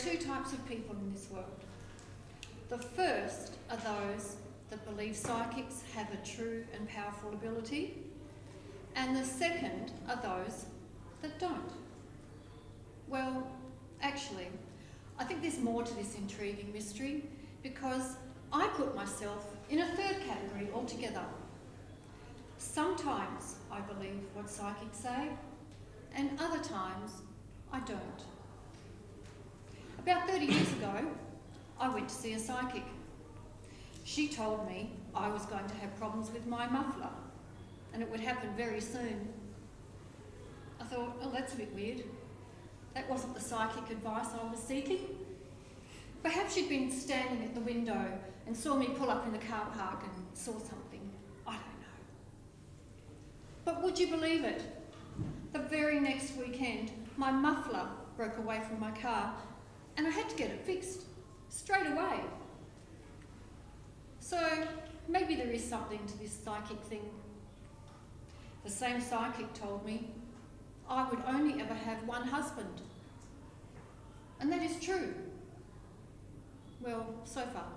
two types of people in this world. The first are those that believe psychics have a true and powerful ability, and the second are those that don't. Well, actually, I think there's more to this intriguing mystery, because I put myself in a third category altogether. Sometimes I believe what psychics say, and other times I don't. About 30 years ago, I went to see a psychic. She told me I was going to have problems with my muffler, and it would happen very soon. I thought, oh, that's a bit weird. That wasn't the psychic advice I was seeking. Perhaps she'd been standing at the window and saw me pull up in the car park and saw something. I don't know. But would you believe it? The very next weekend, my muffler broke away from my car and I had to get it fixed straight away. So maybe there is something to this psychic thing. The same psychic told me I would only ever have one husband. And that is true. Well, so far.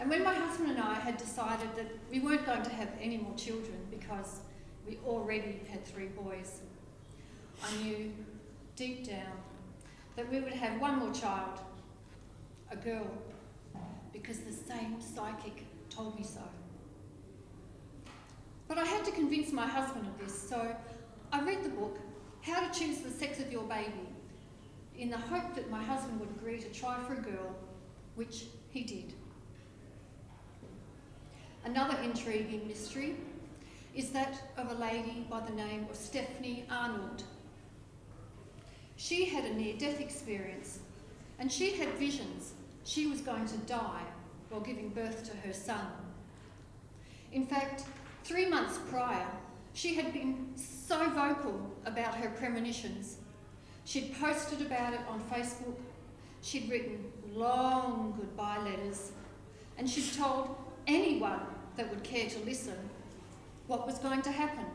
And when my husband and I had decided that we weren't going to have any more children because we already had 3 boys, I knew deep down that we would have one more child, a girl, because the same psychic told me so. But I had to convince my husband of this, so I read the book, How to Choose the Sex of Your Baby, in the hope that my husband would agree to try for a girl, which he did. Another intriguing mystery is that of a lady by the name of Stephanie Arnold. She had a near-death experience, and she had visions she was going to die while giving birth to her son. In fact, 3 months prior, she had been so vocal about her premonitions. She'd posted about it on Facebook, she'd written long goodbye letters, and she'd told anyone that would care to listen what was going to happen.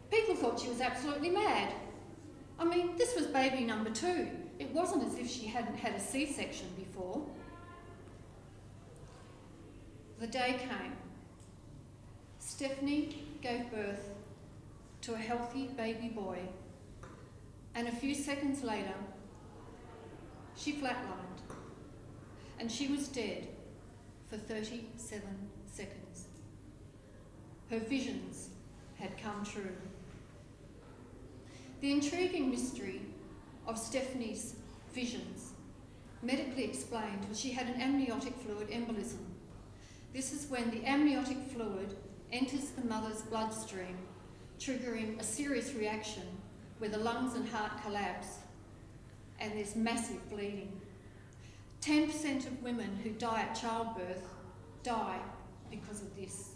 People thought she was absolutely mad. I mean, this was baby number 2. It wasn't as if she hadn't had a C-section before. The day came. Stephanie gave birth to a healthy baby boy, and a few seconds later, she flatlined, and she was dead for 37 seconds. Her visions had come true. The intriguing mystery of Stephanie's visions, medically explained, was she had an amniotic fluid embolism. This is when the amniotic fluid enters the mother's bloodstream, triggering a serious reaction where the lungs and heart collapse and there's massive bleeding. 10% of women who die at childbirth die because of this.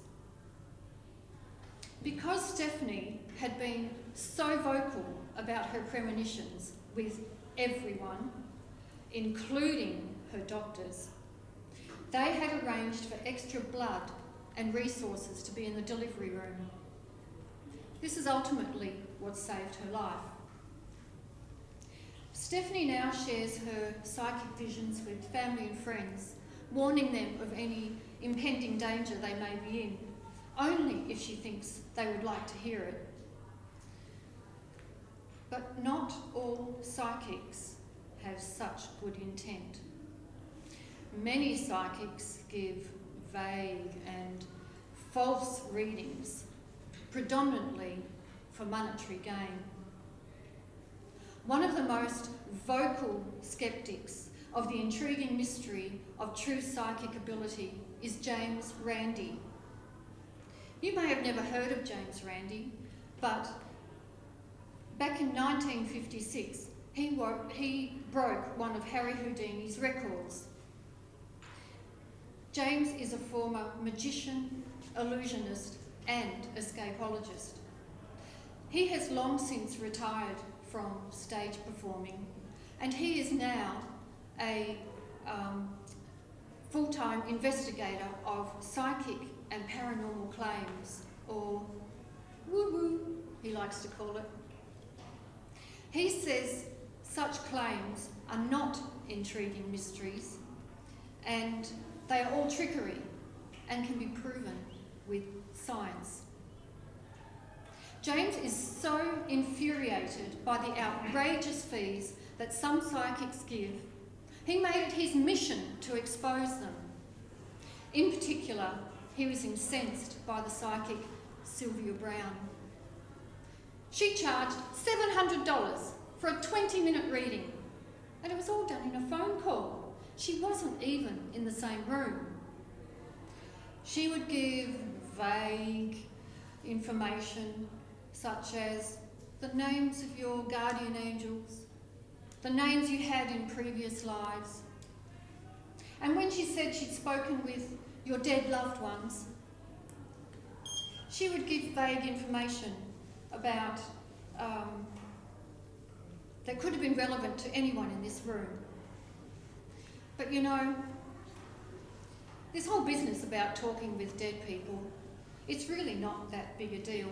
Because Stephanie had been so vocal about her premonitions with everyone, including her doctors, they had arranged for extra blood and resources to be in the delivery room. This is ultimately what saved her life. Stephanie now shares her psychic visions with family and friends, warning them of any impending danger they may be in, only if she thinks they would like to hear it. But not all psychics have such good intent. Many psychics give vague and false readings, predominantly for monetary gain. One of the most vocal skeptics of the intriguing mystery of true psychic ability is James Randi. You may have never heard of James Randi, but back in 1956, he broke one of Harry Houdini's records. James is a former magician, illusionist, and escapologist. He has long since retired from stage performing, and he is now a full-time investigator of psychic and paranormal claims, or woo-woo, he likes to call it. He says such claims are not intriguing mysteries, and they are all trickery and can be proven with science. James is so infuriated by the outrageous fees that some psychics give, he made it his mission to expose them. In particular, he was incensed by the psychic Sylvia Brown. She charged $700 for a 20-minute reading, and it was all done in a phone call. She wasn't even in the same room. She would give vague information such as the names of your guardian angels, the names you had in previous lives. And when she said she'd spoken with your dead loved ones, she would give vague information about that could have been relevant to anyone in this room. But you know, this whole business about talking with dead people, it's really not that big a deal.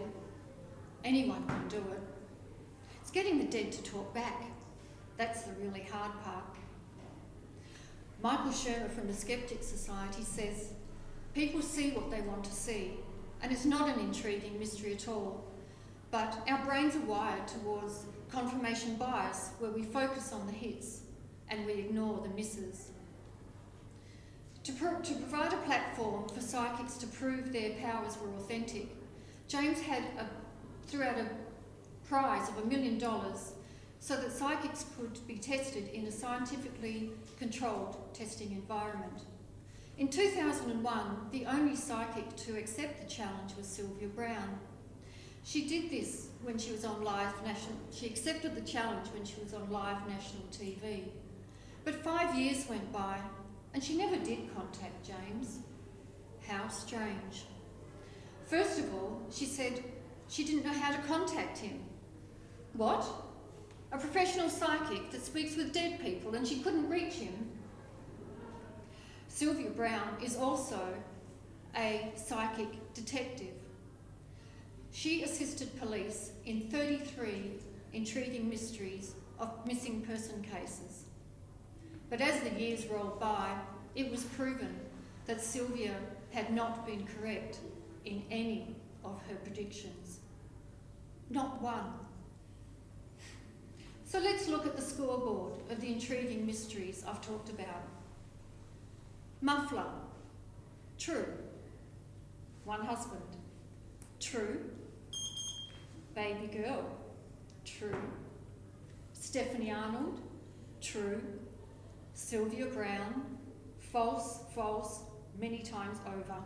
Anyone can do it. It's getting the dead to talk back. That's the really hard part. Michael Shermer from the Skeptics Society says, people see what they want to see, and it's not an intriguing mystery at all. But our brains are wired towards confirmation bias, where we focus on the hits and we ignore the misses. To provide a platform for psychics to prove their powers were authentic, James threw out a prize of $1 million so that psychics could be tested in a scientifically controlled testing environment. In 2001, the only psychic to accept the challenge was Sylvia Brown. She did this when she was on she accepted the challenge when she was on live national TV. But 5 years went by and she never did contact James. How strange. First of all, she said she didn't know how to contact him. What? A professional psychic that speaks with dead people, and she couldn't reach him? Sylvia Brown is also a psychic detective. She assisted police in 33 intriguing mysteries of missing person cases. But as the years rolled by, it was proven that Sylvia had not been correct in any of her predictions. Not one. So let's look at the scoreboard of the intriguing mysteries I've talked about. Muffler. True. One husband. True. Baby girl. True. Stephanie Arnold. True. Sylvia Brown. False, false, many times over.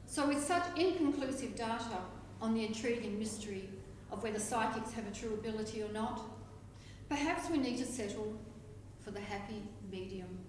So with such inconclusive data on the intriguing mystery of whether psychics have a true ability or not, perhaps we need to settle for the happy medium.